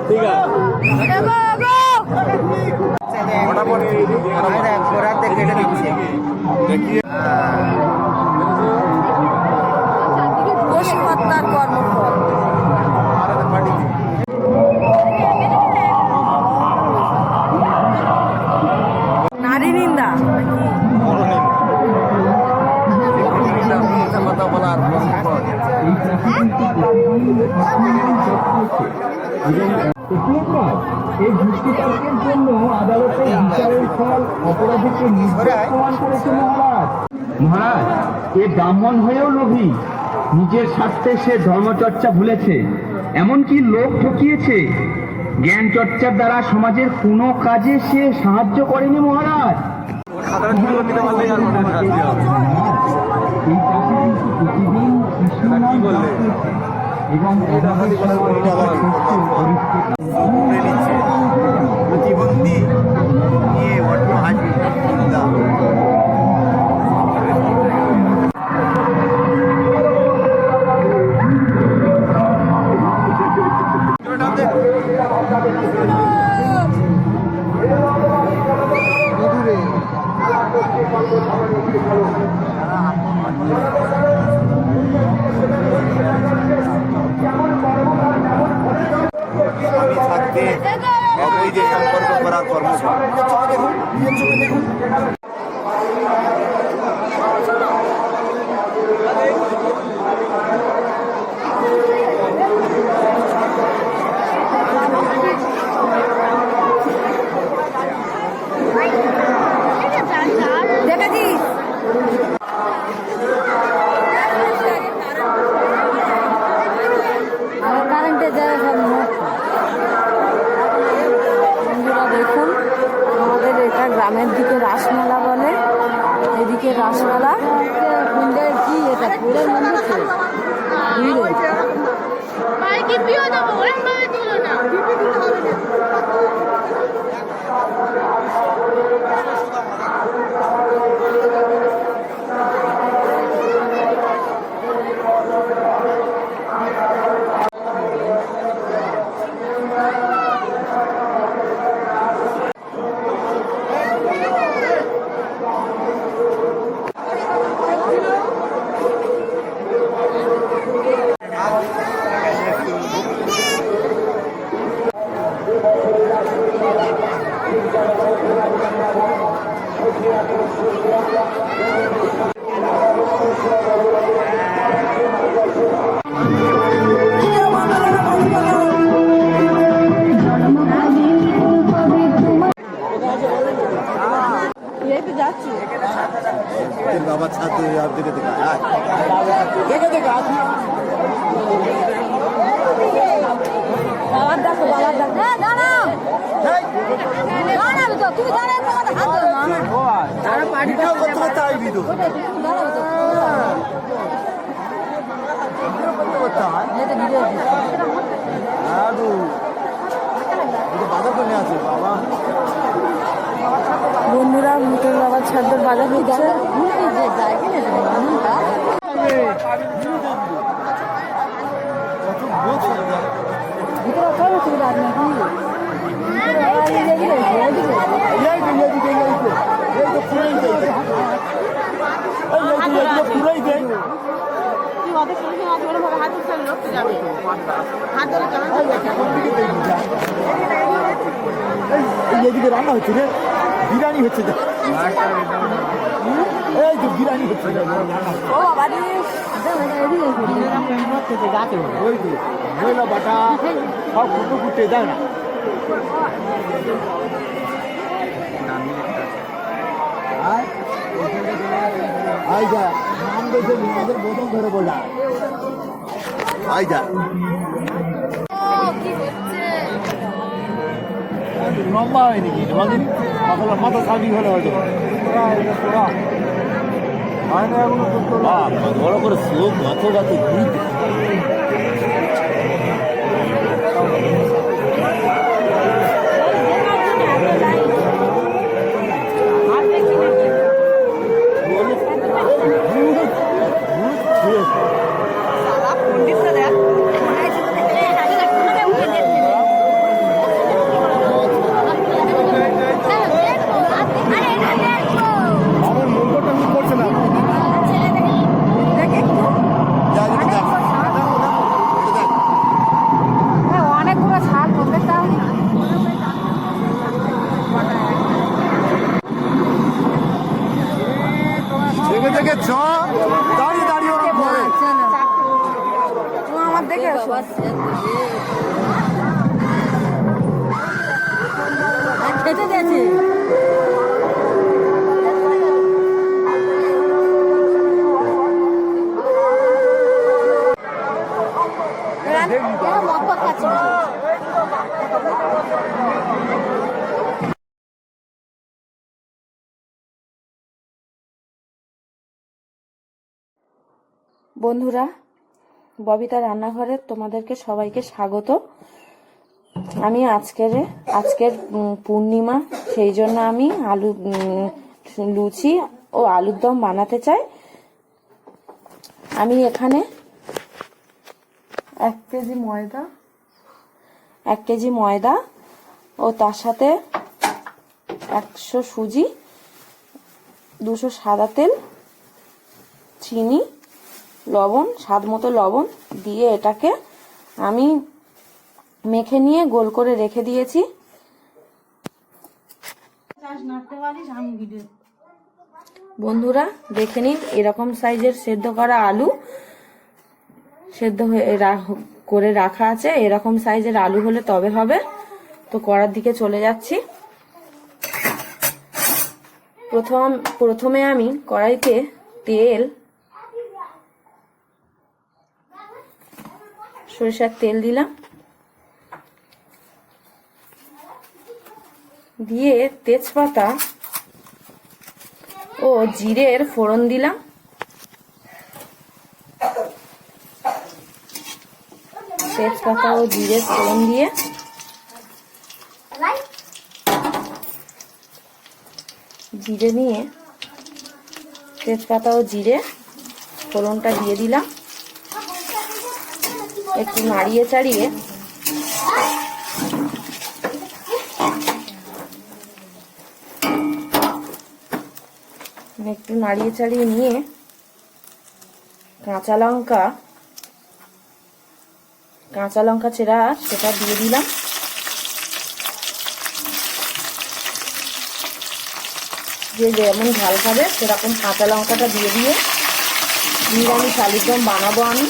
ঠিক আছে কেটে দিচ্ছে দেখিয়ে পশু হত্যার কর্মফল নারী নিন্দা কথা বলার এই যুক্তিতর্কের জন্য আদালতে বিচারের ফল অপরাধীকে নির্দোষ প্রমাণ করেছে মহারাজ। মহারাজ, এ ব্রাহ্মণ হয়েও লোভী, নিজের স্বার্থে সে ধর্মচর্চা ভুলেছে, এমনকি লোক ঠকিয়েছে। জ্ঞান চর্চার দ্বারা সমাজের কোনো কাজে সে সাহায্য করেনি মহারাজ। এবং প্রতিবন্ধী নিয়ে অন্য হাজির স্বামী থাকতে অবৈধ সম্পর্ক করার কর্মফল গ্রামের দিকে রাসমেলা বলে, এদিকে রাসমেলা কি এটা ফুলের মন্দির বাবা ছাত্র দিকে দেখা বাবার দেখো, বাবার দেখো, দাঁড়াও দাঁড়াবে তো, তুমি দাঁড়াবে হাত ধরো না, তারা পার্টিটা করতে চাই ভিডিও দাঁড়াবে তো বন্ধুরা মুখের বাবার ছাদের বাজার দিচ্ছে। এদিকে রান্না হচ্ছে রে, বিরিয়ানি হচ্ছে, এই তো বিরিয়ানি হচ্ছে, ওই তো ময়লা বাটা সব ফুটো ফুটে যায় না। আই যা নাম দেখে আমাদের বোতল ধরে বলা আই যা লম্বা হয় নাকি মাথা সাবি হলে হয়তো বড় করে চোখ গাছ গাছে বন্ধুরা, ববিতা রান্নাঘরে তোমাদেরকে সবাইকে স্বাগত। আমি আজকের পূর্ণিমা, সেই জন্য আমি লুচি ও আলুর দম বানাতে চাই। আমি এখানে 1 কেজি ময়দা ও তার সাথে 100 সুজি, 200 সাদা তেল, চিনি, লবণ, স্বাদ মতো লবণ দিয়ে এটাকে আমি মেখে নিয়ে গোল করে রেখে দিয়েছি। বন্ধুরা দেখে নিন, এরকম সাইজের সেদ্ধ করা আলু সেদ্ধ করে রাখা আছে। এরকম সাইজের আলু হলে তবে হবে। তো কড়ার দিকে চলে যাচ্ছি। প্রথমে আমি কড়াইতে সরিষার তেল দিলাম, দিয়ে তেজপাতা ও জিরের ফোড়ন দিলাম। তেজপাতা ও জিরের ফোড়ন দিয়ে তেজপাতা ও জিরে ফোড়নটা দিয়ে দিলাম। একটু নাড়িয়ে চাড়িয়ে নিয়ে কাঁচা লঙ্কা চেরা সেটা দিয়ে দিলাম। যে যেমন ঝাল খাবে সেরকম কাঁচা লঙ্কাটা দিয়ে নিরামিষ আলুর দম বানাবো আমি।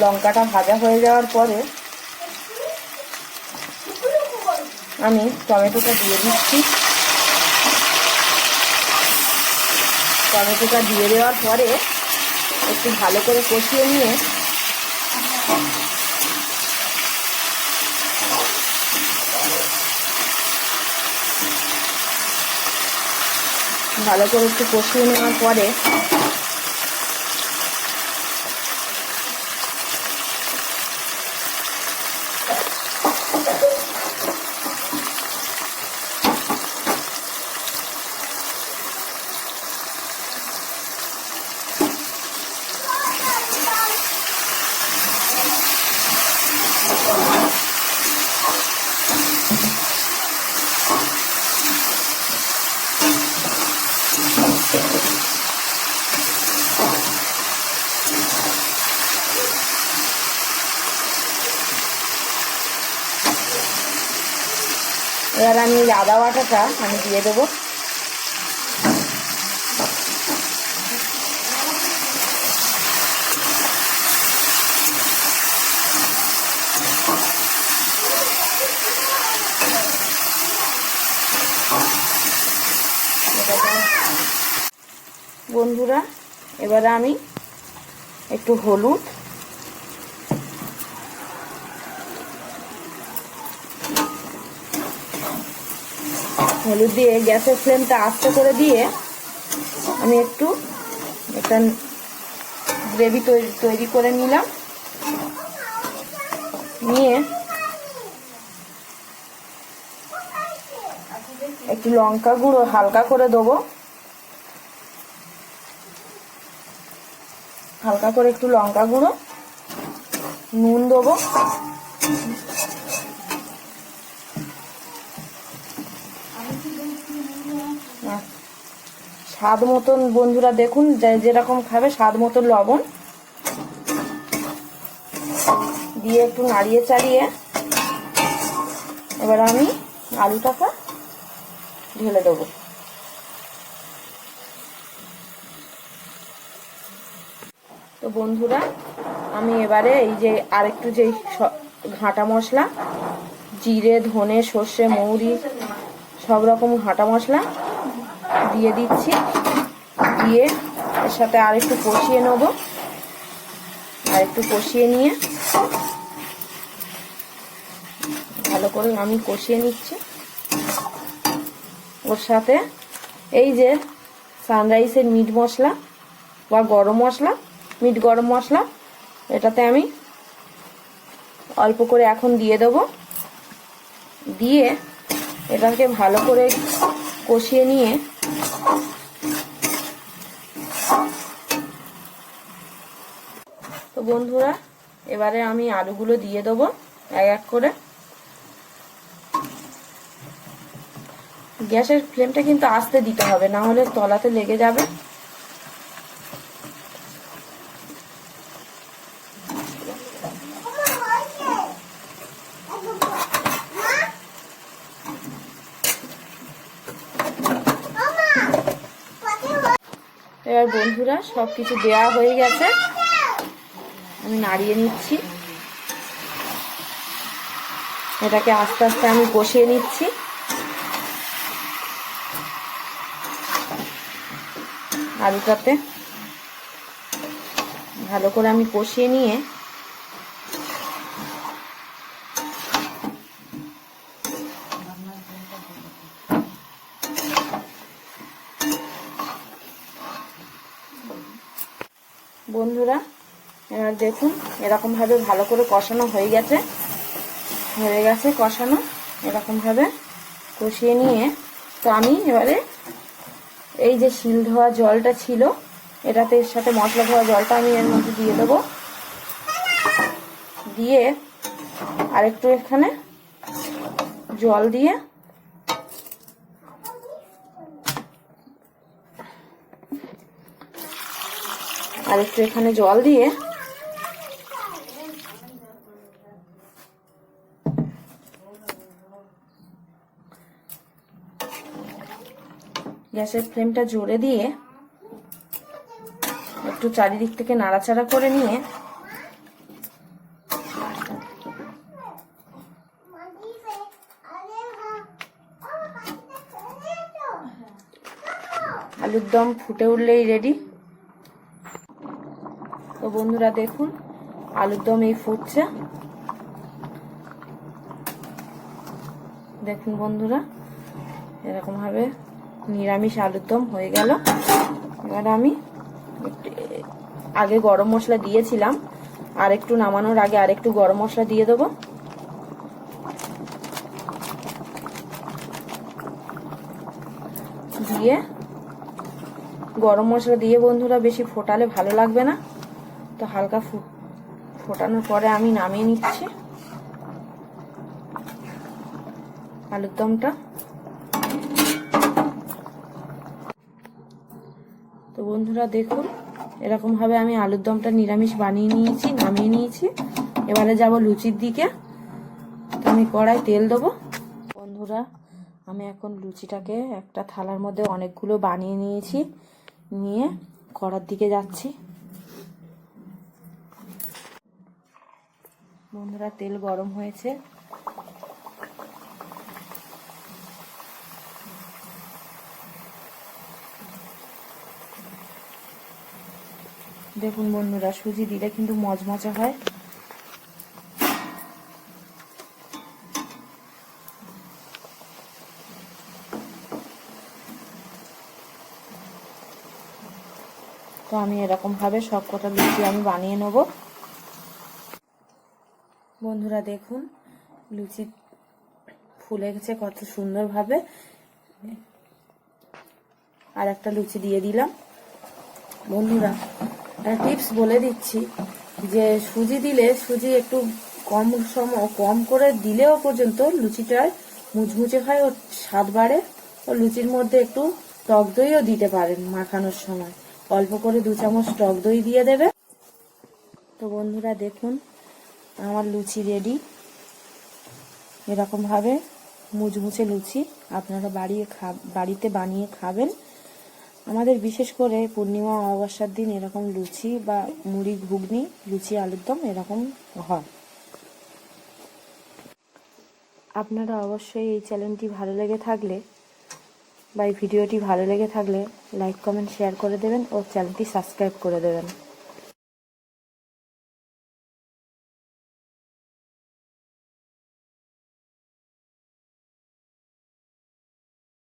লঙ্কাটা ভাজা হয়ে যাওয়ার পরে আমি টমেটোটা দিয়ে দিচ্ছি। টমেটোটা দিয়ে দেওয়ার পরে একটু ভালো করে কষিয়ে নিয়ে নেওয়ার পরে এবার আমি আদা বাটাটা আমি দিয়ে দেবো। বন্ধুরা, এবারে আমি একটু হলুদ, দিয়ে গ্যাসের ফ্লেমটা আস্তে করে দিয়ে আমি একটু একটা গ্রেভি তৈরি করে নিলাম। নিয়ে একটু লঙ্কা গুঁড়ো হালকা করে দেবো, একটু লঙ্কা গুঁড়ো, নুন দেবো, স্বাদ মতন, বন্ধুরা দেখুন যেরকম খাবে স্বাদ মতন লবণ দিয়ে একটু নাড়িয়ে চাড়িয়ে এবার আমি আলুটাকে ঢেলে দেবো। তো বন্ধুরা, আমি এবারে এই যে আরেকটু যে ঘাঁটা মশলা, জিরে, ধনে, সর্ষে, মৌরি সব রকম ঘাঁটা মশলা দিয়ে দিচ্ছি। দিয়ে এর সাথে আর একটু কষিয়ে নেব। আর একটু কষিয়ে নিয়ে ভালো করে আমি কষিয়ে নিচ্ছি। ওর সাথে এই যে সানরাইসের মিট মশলা বা গরম মশলা, মিট গরম মশলা, এটাতে আমি অল্প করে এখন দিয়ে দেবো। দিয়ে এটাকে ভালো করে কষিয়ে নিয়ে তো বন্ধুরা এবারে আমি আলুগুলো দিয়ে দেবো এক এক করে। গ্যাসের ফ্লেমটা কিন্তু আস্তে দিতে হবে, না হলে তলাতে লেগে যাবে। এবার বন্ধুরা সবকিছু দেওয়া হয়ে গেছে, আমি নাড়িয়ে নিচ্ছি। এটাকে আস্তে আস্তে আমি কষিয়ে নিচ্ছি। আলুটাতে ভালো করে আমি কষিয়ে নিয়ে বন্ধুরা এবার দেখুন এরকম ভাবে ভালো করে কষানো হয়ে গেছে কষানো। এরকম ভাবে কষিয়ে নিয়ে তো আমি এবারে এই যে শিল ধোয়া জলটা ছিল, এটাতে এর সাথে মশলা ধোয়া জলটা আমি এর মধ্যে দিয়ে দেবো। দিয়ে আরেকটু এখানে জল দিয়ে গ্যাসের ফ্লেমটা জোরে দিয়ে একটু চারিদিক থেকে নাড়াচাড়া করে নিয়ে আলুর দম ফুটে উঠলেই রেডি। তো বন্ধুরা দেখুন আলুর দম এই ফুটছে। দেখুন বন্ধুরা এরকম ভাবে নিরামিষ আলুর দম হয়ে গেল। এবার আমি আগে গরম মশলা দিয়েছিলাম, আর একটু নামানোর আগে আরেকটু গরম মশলা দিয়ে দেবো। দিয়ে গরম মশলা দিয়ে বন্ধুরা বেশি ফোটালে ভালো লাগবে না, তো হালকা ফোটানোর পরে আমি নামিয়ে নিচ্ছি আলুর দমটা। তো বন্ধুরা দেখুন এরকম ভাবে আমি আলুর দমটা নিরামিষ বানিয়ে নিয়েছি, নামিয়ে নিয়েছি। এবারে যাব লুচির দিকে। তো আমি কড়াই তেল দেবো। বন্ধুরা আমি এখন লুচিটাকে একটা থালার মধ্যে অনেকগুলো বানিয়ে নিয়েছি, নিয়ে কড়ার দিকে যাচ্ছি। বন্ধুরা তেল গরম হয়েছে, দেখুন বন্ধুরা সুজি দিলে কিন্তু মচমচে হয়। তো আমি এরকম ভাবে সব কটা লুচি আমি বানিয়ে নেব। বন্ধুরা দেখুন লুচি ফুলে গেছে কত সুন্দর ভাবে। আর একটা লুচি দিয়ে দিলাম। বন্ধুরা টিপস বলে দিচ্ছি যে সুজি দিলে সুজি একটু কম করে দিলেও পর্যন্ত লুচিটায় মুচমুচে হয় ও স্বাদ বাড়ে। ও লুচির মধ্যে একটু টক দইও দিতে পারেন মাখানোর সময়, অল্প করে 2 চামচ টক দই দিয়ে দেবে। তো বন্ধুরা দেখুন আমার লুচি রেডি। এরকম ভাবে মুচমুচে লুচি আপনারা বাড়িতে বানিয়ে খাবেন। আমাদের বিশেষ করে পূর্ণিমা অমাবস্যার দিন এরকম লুচি বা মুড়ি ঘুগনি, লুচি আলুর দম এরকম হয়। আপনারা অবশ্যই এই চ্যানেলটি ভালো লেগে থাকলে বা এই ভিডিওটি ভালো লেগে থাকলে লাইক কমেন্ট শেয়ার করে দেবেন ও চ্যানেলটি সাবস্ক্রাইব করে দেবেন।